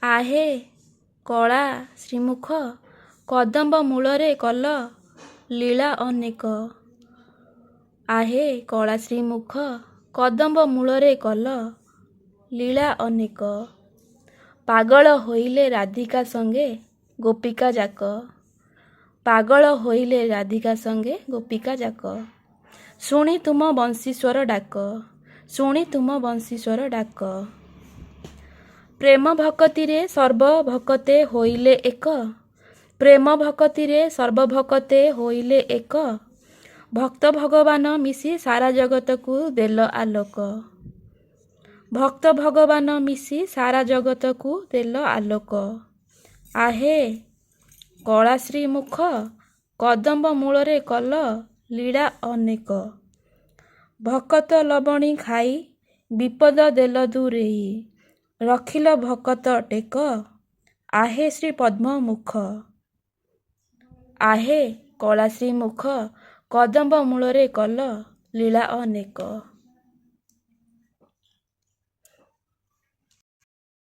आहे କଳା ଶ୍ରୀମୁଖ କଦମ୍ବ ମୂଳରେ କଲ ଲୀଳା ଅନେକ। आहे କଳା ଶ୍ରୀମୁଖ କଦମ୍ବ ମୂଳରେ କଲ ଲୀଳା ଅନେକ। ପାଗଳ ହୋଇଲେ ରାଧିକା ସଙ୍ଗେ ଗୋପିକା ଯାକ। ପାଗଳ ହୋଇଲେ ରାଧିକା ସଙ୍ଗେ ଗୋପିକା ଯାକ। ଶୁଣି ତୁମ ବଂଶୀଶ୍ୱର ଡାକ। ଶୁଣି ତୁମ ବଂଶୀଶ୍ୱର ଡାକ। ପ୍ରେମ ଭକତିରେ ସର୍ବଭକତେ ହୋଇଲେ ଏକ। ପ୍ରେମ ଭକତିରେ ସର୍ବଭକତେ ହୋଇଲେ ଏକ। ଭକ୍ତ ଭଗବାନ ମିଶି ସାରା ଜଗତକୁ ଦେଲ ଆଲୋକ। ଭକ୍ତ ଭଗବାନ ମିଶି ସାରା ଜଗତକୁ ଦେଲ ଆଲୋକ। आहे କଳା ଶ୍ରୀମୁଖ କଦମ୍ବ ମୂଳରେ କଲ ଲୀଳା ଅନେକ। ଭକତ ଲବଣୀ ଖାଇ ବିପଦ ଦେଲ ଦୂରେଇ। ରଖିଲ ଭକତ ଟେକ आहे ଶ୍ରୀ ପଦ୍ମ ମୁଖ। आहे କଳା ଶ୍ରୀମୁଖ କଦମ୍ବ ମୂଳରେ କଲ ଲୀଳା ଅନେକ।